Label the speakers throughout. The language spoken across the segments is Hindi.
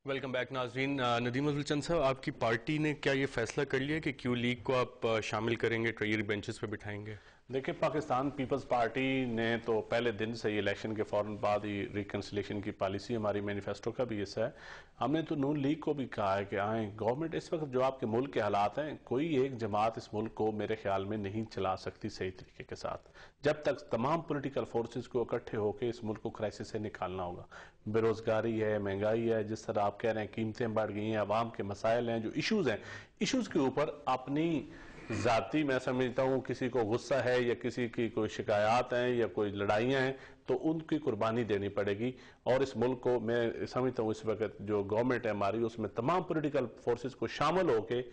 Speaker 1: वेलकम बैक नाजरीन। नदीम अब्दुल चंद साहब, आपकी पार्टी ने क्या ये फैसला कर लिया कि क्यू लीग को आप शामिल करेंगे, ट्रेजरी बेंचेस पे बिठाएंगे?
Speaker 2: देखिए, पाकिस्तान पीपल्स पार्टी ने तो पहले दिन से ही इलेक्शन के फौरन बाद ही रिकन्सिलेशन की पॉलिसी हमारी मैनिफेस्टो का भी हिस्सा है। हमने तो नून लीग को भी कहा है कि आए गवर्नमेंट, इस वक्त जो आपके मुल्क के हालात हैं, कोई एक जमात इस मुल्क को मेरे ख्याल में नहीं चला सकती सही तरीके के साथ, जब तक तमाम पोलिटिकल फोर्सेज को इकट्ठे होकर इस मुल्क को क्राइसिस से निकालना होगा। बेरोजगारी है, महंगाई है, जिस तरह आप कह रहे हैं कीमतें बढ़ गई हैं, अवाम के मसाइल हैं, जो इशूज हैं, इशूज के ऊपर अपनी जाती मैं समझता हूं किसी को गुस्सा है या किसी की कोई शिकायत हैं या कोई लड़ाइयां हैं तो उनकी कुर्बानी देनी पड़ेगी। और इस मुल्क को मैं समझता हूं इस वक्त जो गवर्नमेंट है हमारी, उसमें तमाम पॉलिटिकल फोर्सेस को शामिल होकर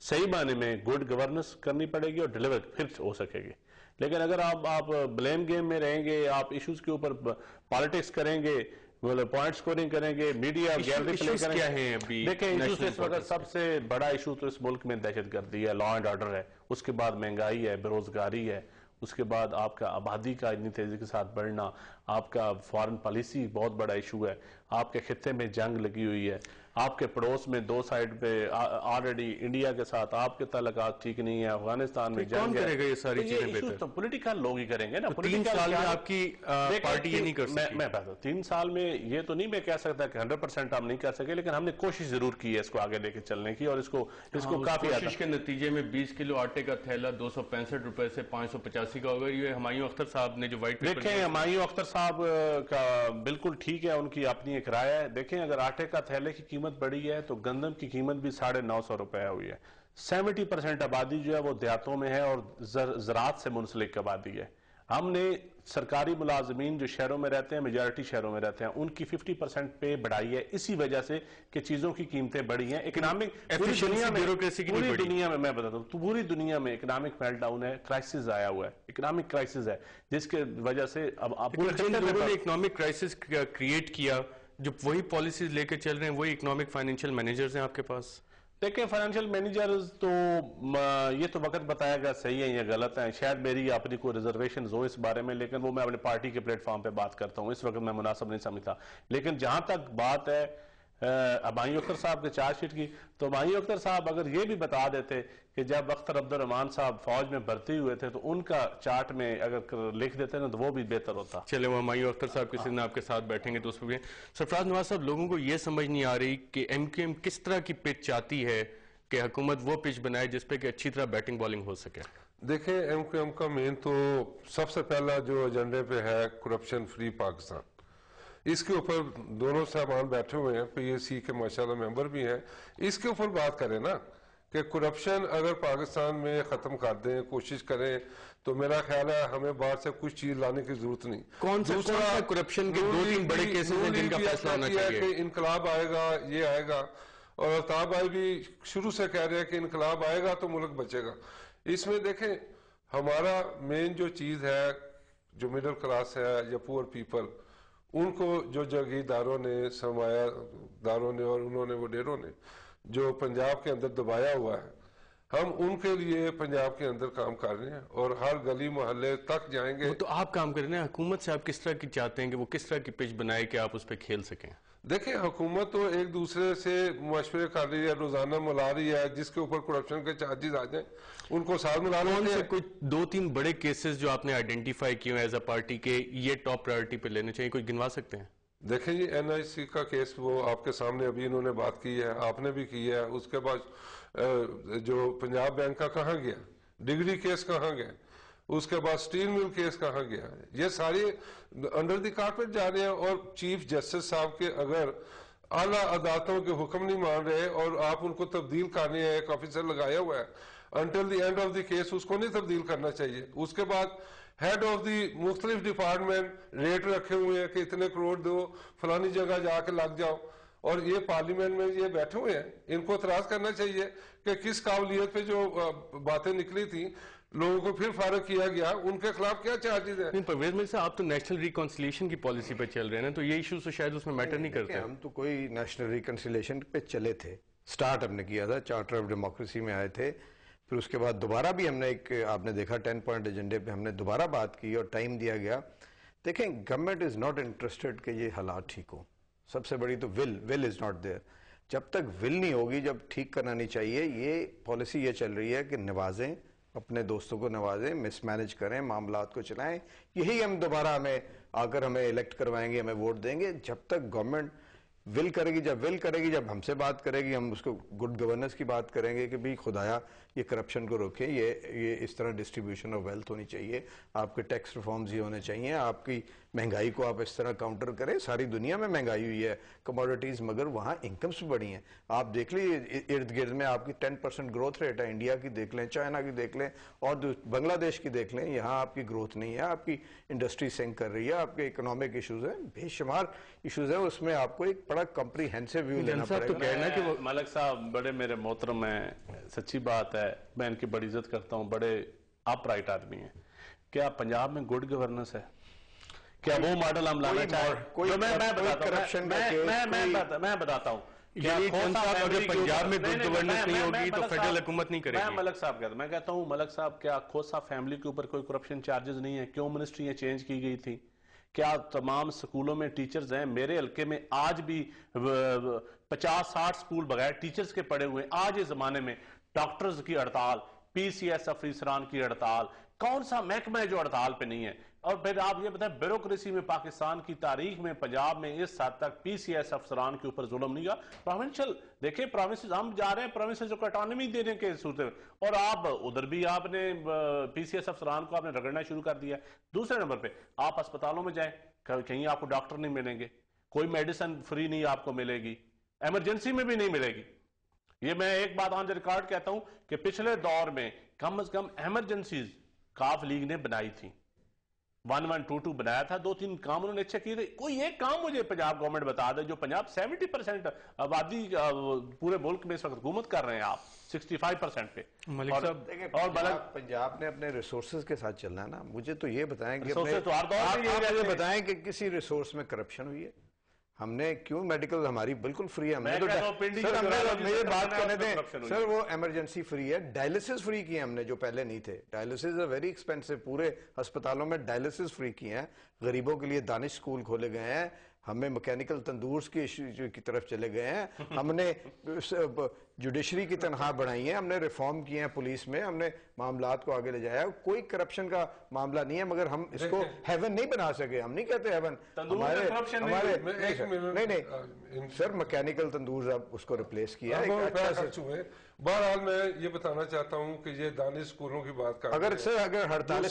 Speaker 2: सही माने में गुड गवर्नेंस करनी पड़ेगी और डिलीवर फिर हो सकेगी। लेकिन अगर आप ब्लेम गेम में रहेंगे, आप इश्यूज के ऊपर पॉलिटिक्स करेंगे, मतलब पॉइंट स्कोरिंग करेंगे, मीडिया गैलरी प्ले करेंगे।
Speaker 1: क्या है अभी?
Speaker 2: देखिए, इशूज इस वक्त सबसे बड़ा इशू तो इस मुल्क में दहशतगर्दी है, लॉ एंड ऑर्डर है, उसके बाद महंगाई है, बेरोजगारी है, उसके बाद आपका आबादी का इतनी तेजी के साथ बढ़ना, आपका फॉरेन पॉलिसी बहुत बड़ा इशू है, आपके खित्ते में जंग लगी हुई है, आपके पड़ोस में दो साइड पे ऑलरेडी इंडिया के साथ आपके ताल्लुकात ठीक नहीं है, अफगानिस्तान में जंग है।
Speaker 1: करेगा ये सारी चीजें?
Speaker 2: बेहतर तो पोलिटिकल लोग ही करेंगे ना।
Speaker 1: 3 साल में आपकी पार्टी ये नहीं कर सकती।
Speaker 2: मैं बता 3 साल में ये तो नहीं मैं कह सकता कि 100% हम नहीं कर सके, लेकिन हमने कोशिश जरूर की है इसको आगे लेके चलने की, और इसको काफी
Speaker 1: कोशिश के नतीजे में 20 किलो आटे का थैला 265 रुपए से 585 का होगा। ये हुमायूं अख्तर साहब ने जो व्हाइट पेपर
Speaker 2: देखें, हुमायूं अख्तर साहब का बिल्कुल ठीक है, उनकी अपनी एक राय है। देखें, अगर आटे का थैले की कीमत बढ़ी है तो गंदम की कीमत भी 950 रुपए हुई है। 70% आबादी जो है वो देहातों में है और ज़राअत से मुंसलिक आबादी है। हमने सरकारी मुलाजमीन जो शहरों में रहते हैं, मेजॉरिटी शहरों में रहते हैं, उनकी 50% पे बढ़ाई है इसी वजह से कि चीजों की कीमतें बढ़ी हैं। इकोनॉमिक पूरी दुनिया में, मैं बताता हूं तो पूरी दुनिया में इकोनॉमिक मेल्टडाउन है, क्राइसिस आया हुआ है, इकोनॉमिक क्राइसिस है, जिसके वजह से अब
Speaker 1: इकोनॉमिक क्राइसिस क्रिएट किया, जो वही पॉलिसीज लेके चल रहे हैं, वही इकोनॉमिक फाइनेंशियल मैनेजर्स हैं आपके पास।
Speaker 2: देखिए, फाइनेंशियल मैनेजर्स तो ये तो वक्त बताएगा सही है या गलत है। शायद मेरी अपनी कोई रिजर्वेशन हो इस बारे में, लेकिन वो मैं अपने पार्टी के प्लेटफॉर्म पे बात करता हूं, इस वक्त मैं मुनासिब नहीं समझता। लेकिन जहां तक बात है हुमायूं अख्तर साहब के चार्जशीट की, तो हुमायूं अख्तर साहब अगर ये भी बता देते कि जब अख्तर अब्दुर्रहमान साहब फौज में भर्ती हुए थे तो उनका चार्ट में अगर लिख देते ना तो वो भी बेहतर होता।
Speaker 1: चले, वो हुमायूं अख्तर साहब किसी दिन आपके साथ बैठेंगे तो उस पर भी। सरफराज नवाज साहब, लोगों को यह समझ नहीं आ रही कि एमक्यूएम किस तरह की पिच चाहती है कि हुकूमत वो पिच बनाए जिसपे कि अच्छी तरह बैटिंग बॉलिंग हो सके।
Speaker 3: देखें, एमक्यूएम का मेन तो सबसे पहला जो एजेंडे पे है करप्शन फ्री पाकिस्तान, इसके ऊपर दोनों साहबान बैठे हुए हैं, पीएसी के माशाल्लाह मेंबर भी हैं। इसके ऊपर बात करें ना कि करप्शन अगर पाकिस्तान में खत्म कर दें, कोशिश करें, तो मेरा ख्याल है हमें बाहर से कुछ चीज लाने की जरूरत नहीं।
Speaker 1: कौन सा करप्शन के 2-3 बड़े केसेस हैं जिनका फैसला होना चाहिए
Speaker 3: कि इनकलाब आएगा, ये आएगा, और अल्ताफ भाई भी शुरू से कह रहे हैं कि इनकलाब आएगा तो मुल्क बचेगा। इसमें देखें, हमारा मेन जो चीज है, जो मिडिल क्लास है या पुअर पीपल, उनको जो जागीरदारों ने, सरमायादारों ने और उन्होंने वडेरों ने जो पंजाब के अंदर दबाया हुआ है, हम उनके लिए पंजाब के अंदर काम कर रहे हैं और हर गली मोहल्ले तक जाएंगे।
Speaker 1: तो आप काम कर रहे हैं, हुकूमत से आप किस तरह की चाहते हैं कि वो किस तरह की पिच बनाए कि आप उस पर खेल सकें?
Speaker 3: देखिए, हुकूमत तो एक दूसरे से मशवरे कर रही है, रोजाना मिला रही है, जिसके ऊपर करप्शन के चार्जेस आ जाए उनको साथ मिला लेते हैं।
Speaker 1: कोई 2-3 बड़े केसेस जो आपने आइडेंटिफाई किए एज अ पार्टी के ये टॉप प्रायोरिटी पे लेने चाहिए, कोई गिनवा सकते हैं?
Speaker 3: देखें जी, एनआईसी का केस वो आपके सामने अभी इन्होंने बात की है, आपने भी की है। उसके बाद जो पंजाब बैंक का कहाँ गया, डिग्री केस कहाँ गया, उसके बाद स्टील मिल केस कहाँ गया, ये सारे अंडर द कारपेट जा रहे हैं। और चीफ जस्टिस साहब के अगर आला अदालतों के हुक्म नहीं मान रहे और आप उनको तब्दील करने हैं, एक ऑफिसर लगाया हुआ है, until the end of the case उसको नहीं तब्दील करना चाहिए। उसके बाद हेड ऑफ द मुख्तलिफ डिपार्टमेंट रेट रखे हुए हैं कि इतने करोड़ दो, फलानी जगह जाके लग जाओ, और ये पार्लियामेंट में ये बैठे हुए हैं। इनको एतराज करना चाहिए कि किस काबिलियत पे जो बातें निकली थी लोगों को फिर फारग किया गया, उनके खिलाफ क्या चार्जेस है।
Speaker 1: परवेज मिर्ज़ा साहब, आप तो नेशनल रिकॉन्सिलिएशन की पॉलिसी पे चल रहे हैं ना, तो ये इशू तो शायद उसमें मैटर नहीं करते।
Speaker 4: हम तो कोई नेशनल रिकॉन्सिलिएशन पे चले थे, स्टार्ट हमने किया था, चार्टर ऑफ डेमोक्रेसी में आए थे, फिर उसके बाद दोबारा भी हमने एक, आपने देखा 10 पॉइंट एजेंडे पे हमने दोबारा बात की और टाइम दिया गया। देखें, गवर्नमेंट इज नॉट इंटरेस्टेड कि ये हालात ठीक हो। सबसे बड़ी तो विल इज नॉट देयर। जब तक विल नहीं होगी, जब ठीक करना नहीं चाहिए, ये पॉलिसी ये चल रही है कि नवाजें, अपने दोस्तों को नवाजें, मिसमैनेज करें, मामलात को चलाएं, यही हम दोबारा हमें आकर हमें इलेक्ट करवाएंगे, हमें वोट देंगे। जब तक गवर्नमेंट विल करेगी, जब हमसे बात करेगी, हम उसको गुड गवर्नेंस की बात करेंगे कि भाई खुदाया ये करप्शन को रोकें, ये इस तरह डिस्ट्रीब्यूशन ऑफ वेल्थ होनी चाहिए, आपके टैक्स रिफॉर्म्स ये होने चाहिए, आपकी महंगाई को आप इस तरह काउंटर करें। सारी दुनिया में महंगाई हुई है, कमोडिटीज, मगर वहाँ इनकम्स भी बढ़ी हैं। आप देख लीजिए इर्द गिर्द में आपकी 10% ग्रोथ रेट है। इंडिया की देख लें, चाइना की देख लें और बांग्लादेश की देख लें, यहाँ आपकी ग्रोथ नहीं है, आपकी इंडस्ट्री सिंक कर रही है, आपके इकोनॉमिक इशूज हैं, बेशुमार इशूज हैं, उसमें आपको एक बड़ा कॉम्प्रिहेंसिव व्यू लेना पड़ेगा।
Speaker 1: तो कहना कि वो
Speaker 2: मलिक साहब बड़े मेरे मोहतरम हैं, सच्ची बात है, मैं इनकी बड़ी इज्जत करता हूँ, बड़े अपराइट आदमी हैं। क्या पंजाब में गुड गवर्नेंस है? क्या वो मॉडल हम लाना चाहें? मैं बताता हूँ,
Speaker 1: अगर पंजाब में गुड गवर्नेंस नहीं होगी तो फेडरल हुकूमत नहीं करेगी।
Speaker 2: मैं कहता हूँ मलिक साहब, क्या खोसा फैमिली के ऊपर कोई करप्शन चार्जेस नहीं है? क्यों मिनिस्ट्रियां चेंज की गई थी? क्या तमाम स्कूलों में टीचर्स हैं? मेरे हल्के में आज भी 50-60 स्कूल बगैर टीचर्स के पड़े हुए। आज इस जमाने में डॉक्टर्स की हड़ताल, पीसीएस अफसरान की हड़ताल, कौन सा महकमा है जो हड़ताल पे नहीं है? और फिर आप ये बताएं, ब्यूरोक्रेसी में पाकिस्तान की तारीख में पंजाब में इस हद तक पीसीएस अफसरान के ऊपर जुल्म नहीं हुआ। प्रोविंशियल देखिए, प्रोविंसेस हम जा रहे हैं प्रोविंसेस को ऑटोनॉमी देने के सूरत, और आप उधर भी आपने पीसीएस अफसरान को आपने रगड़ना शुरू कर दिया। दूसरे नंबर पे आप अस्पतालों में जाएं, कहीं आपको डॉक्टर नहीं मिलेंगे, कोई मेडिसिन फ्री नहीं आपको मिलेगी, इमरजेंसी में भी नहीं मिलेगी। ये मैं एक बात ऑन द रिकॉर्ड कहता हूं कि पिछले दौर में कम से कम इमरजेंसीज काफ लीग ने बनाई थी, 1122 बनाया था, 2-3 काम उन्होंने अच्छे किए थे। कोई एक काम मुझे पंजाब गवर्नमेंट बता दे, जो पंजाब 70% आबादी पूरे मुल्क में इस वक्त हुकूमत कर रहे हैं आप 65% पे।
Speaker 1: मलिक साहब
Speaker 4: और पंजाब ने अपने रिसोर्सेज के साथ चलना है ना। मुझे तो ये बताएं कि
Speaker 2: मुझे
Speaker 4: बताएं कि किसी रिसोर्स में करप्शन हुई है? हमने क्यों मेडिकल हमारी बिल्कुल फ्री है, हमने तो सर मेरे बात करने दें सर, वो इमरजेंसी फ्री है, डायलिसिस फ्री किए हमने जो पहले नहीं थे। डायलिसिस वेरी एक्सपेंसिव, पूरे अस्पतालों में डायलिसिस फ्री किए हैं, गरीबों के लिए दानिश स्कूल खोले गए हैं, हमें मैकेनिकल तंदूर की तरफ चले गए हैं, हमने जुडिशरी की तनख्वाह बढ़ाई है, हमने रिफॉर्म किए हैं पुलिस में, हमने मामलात को आगे ले जाया। कोई करप्शन का मामला नहीं है, मगर हम इसको हेवन नहीं बना सके। हम नहीं कहते हेवन, हमारे नहीं सर, मैकेनिकल तंदूर अब उसको रिप्लेस किया है।
Speaker 3: बहरहाल मैं ये बताना चाहता हूँ कि ये दानिश स्कूलों की बात कर,
Speaker 4: अगर सर अगर हड़ताल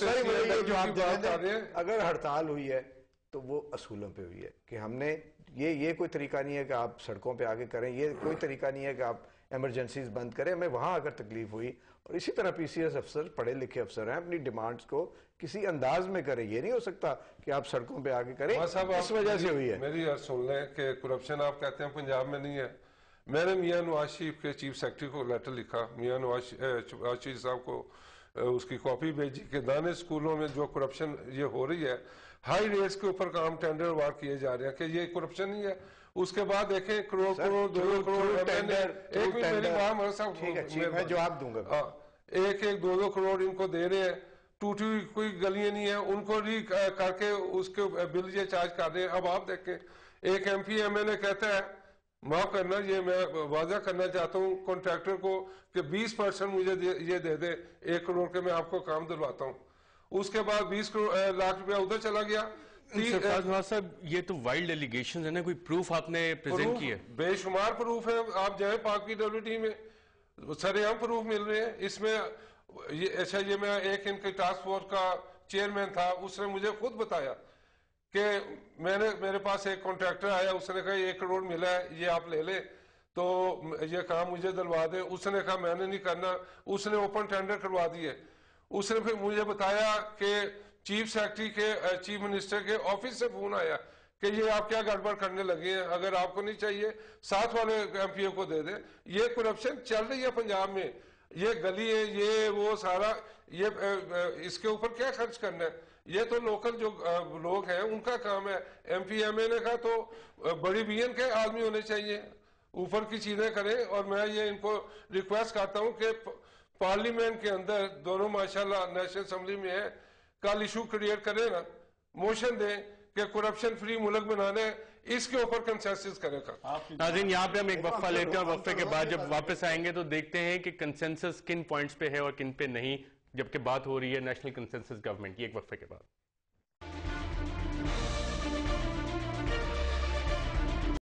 Speaker 4: अगर हड़ताल हुई है तो वो असूलों पे हुई है कि हमने ये कोई तरीका नहीं है कि आप सड़कों पे आगे करें, ये कोई तरीका नहीं है कि आप इमरजेंसीज बंद करें। हमें वहां अगर तकलीफ हुई, और इसी तरह पीसीएस अफसर पढ़े लिखे अफसर हैं, अपनी डिमांड्स को किसी अंदाज में करें। ये नहीं हो सकता कि आप सड़कों पे आगे करें, इस वजह से हुई है।
Speaker 3: मेरी यार सुन लें कि करप्शन आप कहते हैं पंजाब में नहीं है। मैंने मियां नवाज शरीफ के चीफ सेक्रेटरी को लेटर लिखा, मियां नवाज शरीफ साहब को उसकी कॉपी भेजी कि दाने स्कूलों में जो करप्शन ये हो रही है, हाई रेट्स के ऊपर काम टेंडर वार किए जा रहे हैं, कि ये करप्शन नहीं है। उसके बाद देखें करोड़ 2
Speaker 4: टेंडर,
Speaker 3: एक भी मेरी बात
Speaker 4: मैं जवाब दूंगा,
Speaker 3: 1-2 करोड़ इनको दे रहे हैं, टूटी हुई कोई गलियां नहीं है, उनको री करके उसके बिल ये चार्ज कर रहे हैं। अब आप देखें, एक MP MLA कहता है, माफ करना ये मैं वादा करना चाहता हूँ कॉन्ट्रैक्टर को कि 20% मुझे ये दे दे, 1 करोड़ के मैं आपको काम दिलवाता हूँ। उसके बाद 20 लाख रुपया उधर चला गया।
Speaker 1: साहब ये तो वाइल्ड एलिगेशंस है ना, कोई प्रूफ आपने प्रेजेंट किया?
Speaker 3: बेशुमार प्रूफ है, आप जाए पाक की WT में सरेआम प्रूफ मिल रहे हैं इसमें। ये मैं एक इनके टास्क फोर्स का चेयरमैन था, उसने मुझे खुद बताया कि मेरे पास एक कॉन्ट्रैक्टर आया, उसने कहा 1 करोड़ मिला है, ये आप ले ले, तो ये काम मुझे दिलवा दे। उसने कहा मैंने नहीं करना, उसने ओपन टेंडर करवा दिए। उसने फिर मुझे बताया कि चीफ सेक्रेटरी के चीफ मिनिस्टर के ऑफिस से फोन आया कि ये आप क्या गड़बड़ करने लगे हैं, अगर आपको नहीं चाहिए साथ वाले MPO को दे दे। ये करप्शन चल रही है पंजाब में, ये गली है, ये वो सारा, ये इसके ऊपर क्या खर्च करना है? ये तो लोकल जो लोग हैं उनका काम है। MP MLA का तो बड़ी BN के आदमी होने चाहिए, ऊपर की चीजें करें। और मैं ये इनको रिक्वेस्ट करता हूँ कि पार्लियामेंट के अंदर दोनों माशाल्लाह नेशनल असेंबली में है, कल इशू क्रिएट करें ना, मोशन दें कि करप्शन फ्री मुल्क बनाना है, इसके ऊपर कंसेंसस करेगा।
Speaker 1: नाज़रीन, यहाँ पे हम एक वक्फा लेते हैं और वक्फे के बाद जब वापस आएंगे तो देखते हैं कि कंसेंसस किन पॉइंट्स पे है और किन पे नहीं, जबकि बात हो रही है नेशनल कंसेंसस गवर्नमेंट की। एक वक्फे के बाद